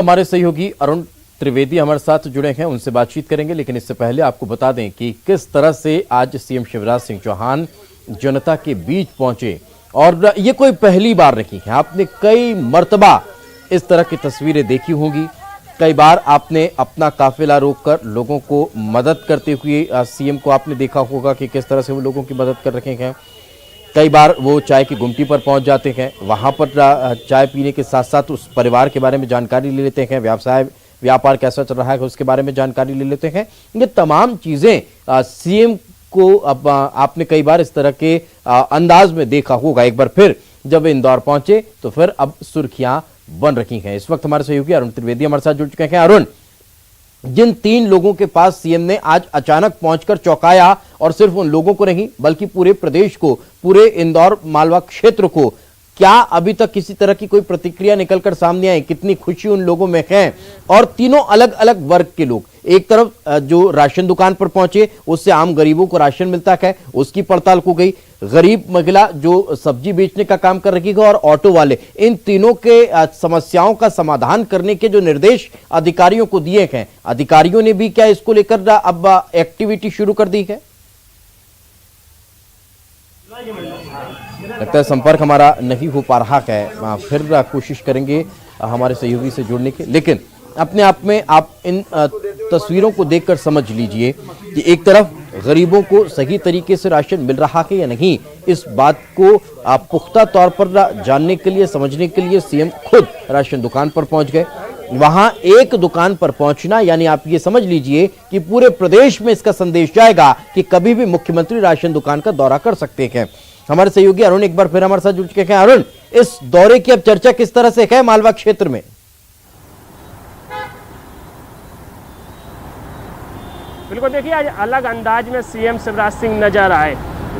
हमारे सहयोगी अरुण त्रिवेदी हमारे साथ जुड़े हैं, उनसे बातचीत करेंगे। लेकिन इससे पहले आपको बता दें कि किस तरह से आज सीएम शिवराज सिंह चौहान जनता के बीच पहुंचे और ये कोई पहली बार नहीं है। आपने कई मर्तबा इस तरह की तस्वीरें देखी होंगी। कई बार आपने अपना काफिला रोककर लोगों को मदद करते हुए सीएम को आपने देखा होगा कि किस तरह से वो लोगों की मदद कर रहे हैं। कई बार वो चाय की गुमटी पर पहुंच जाते हैं, वहां पर चाय पीने के साथ साथ उस परिवार के बारे में जानकारी ले लेते हैं, व्यापार कैसा चल रहा है उसके बारे में जानकारी ले लेते हैं। ये तमाम चीजें सीएम को अब आपने कई बार इस तरह के अंदाज में देखा होगा। एक बार फिर जब इंदौर पहुंचे तो फिर अब सुर्खियां बन रही हैं। इस वक्त हमारे सहयोगी अरुण त्रिवेदी हमारे साथ जुड़ चुके हैं। अरुण, जिन 3 लोगों के पास सीएम ने आज अचानक पहुंचकर चौंकाया, और सिर्फ उन लोगों को नहीं बल्कि पूरे प्रदेश को, पूरे इंदौर मालवा क्षेत्र को, क्या अभी तक किसी तरह की कोई प्रतिक्रिया निकलकर सामने आई? कितनी खुशी उन लोगों में है? और तीनों अलग अलग वर्ग के लोग, एक तरफ जो राशन दुकान पर पहुंचे उससे आम गरीबों को राशन मिलता है, उसकी पड़ताल को गई। गरीब महिला जो सब्जी बेचने का काम कर रही है और ऑटो वाले, इन तीनों के समस्याओं का समाधान करने के जो निर्देश अधिकारियों को दिए हैं, अधिकारियों ने भी क्या इसको लेकर अब एक्टिविटी शुरू कर दी है? लगता है संपर्क हमारा नहीं हो पा रहा है, फिर कोशिश करेंगे हमारे सहयोगी से जुड़ने की। लेकिन अपने आप में आप इन तस्वीरों को देखकर समझ लीजिए कि एक तरफ गरीबों को सही तरीके से राशन मिल रहा है या नहीं, इस बात को पुख्ता तौर पर जानने के लिए, समझने के लिए सीएम खुद राशन दुकान पर पहुंच गए। वहां एक दुकान पर पहुंचना यानी आप ये समझ लीजिए कि पूरे प्रदेश में इसका संदेश जाएगा कि कभी भी मुख्यमंत्री राशन दुकान का दौरा कर सकते हैं। हमारे सहयोगी अरुण एक बार फिर हमारे साथ जुड़ चुके हैं। अरुण, इस दौरे की अब चर्चा किस तरह से है मालवा क्षेत्र में? बिल्कुल, देखिए आज अलग अंदाज में सीएम शिवराज सिंह नजर आए।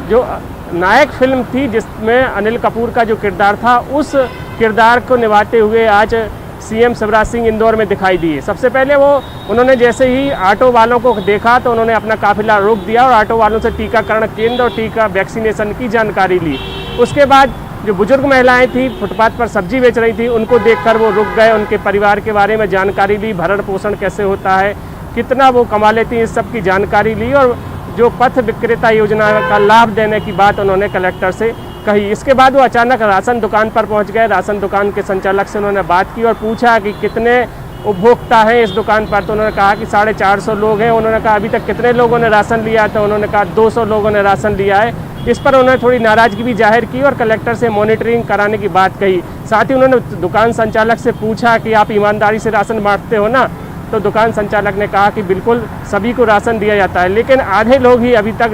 जो नायक फिल्म थी जिसमें अनिल कपूर का जो किरदार था, उस किरदार को निभाते हुए आज सीएम शिवराज सिंह इंदौर में दिखाई दिए। सबसे पहले उन्होंने जैसे ही ऑटो वालों को देखा तो उन्होंने अपना काफिला रोक दिया और ऑटो वालों से टीकाकरण केंद्र और टीका वैक्सीनेशन की जानकारी ली। उसके बाद जो बुजुर्ग महिलाएं थी, फुटपाथ पर सब्जी बेच रही थी, उनको देखकर वो रुक गए, उनके परिवार के बारे में जानकारी ली, भरण पोषण कैसे होता है, कितना वो कमा लेती हैं, इस सब की जानकारी ली। और जो पथ विक्रेता योजना का लाभ देने की बात उन्होंने कलेक्टर से कही। इसके बाद वो अचानक राशन दुकान पर पहुंच गए। राशन दुकान के संचालक से उन्होंने बात की और पूछा कि कितने उपभोक्ता हैं इस दुकान पर। तो उन्होंने कहा कि 450 लोग हैं। उन्होंने कहा अभी तक कितने लोगों ने राशन लिया? तो उन्होंने कहा 200 लोगों ने राशन लिया है। इस पर उन्होंने थोड़ी नाराजगी भी जाहिर की और कलेक्टर से मॉनिटरिंग कराने की बात कही। साथ ही उन्होंने दुकान संचालक से पूछा कि आप ईमानदारी से राशन बांटते हो ना? तो दुकान संचालक ने कहा कि बिल्कुल सभी को राशन दिया जाता है, लेकिन आधे लोग ही अभी तक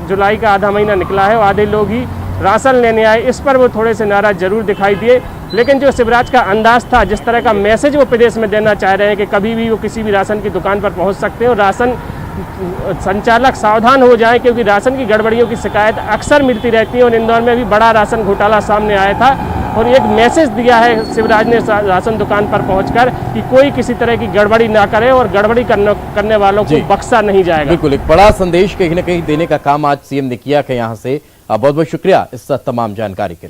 जुलाई का आधा महीना निकला है और आधे लोग ही राशन लेने आए। इस पर वो थोड़े से नाराज जरूर दिखाई दिए। लेकिन जो शिवराज का अंदाज था, जिस तरह का मैसेज वो प्रदेश में देना चाह रहे हैं कि कभी भी वो किसी भी राशन की दुकान पर पहुंच सकते हैं और राशन संचालक सावधान हो जाएं, क्योंकि राशन की गड़बड़ियों की शिकायत अक्सर मिलती रहती है और इंदौर में भी बड़ा राशन घोटाला सामने आया था। और एक मैसेज दिया है शिवराज ने राशन दुकान पर पहुंचकर कि कोई किसी तरह की गड़बड़ी ना करे और गड़बड़ी करने वालों को बख्शा नहीं जाएगा। बिल्कुल, एक बड़ा संदेश कहीं ना कहीं देने का काम आज सीएम ने किया है। यहाँ से बहुत बहुत शुक्रिया इस तमाम जानकारी के लिए।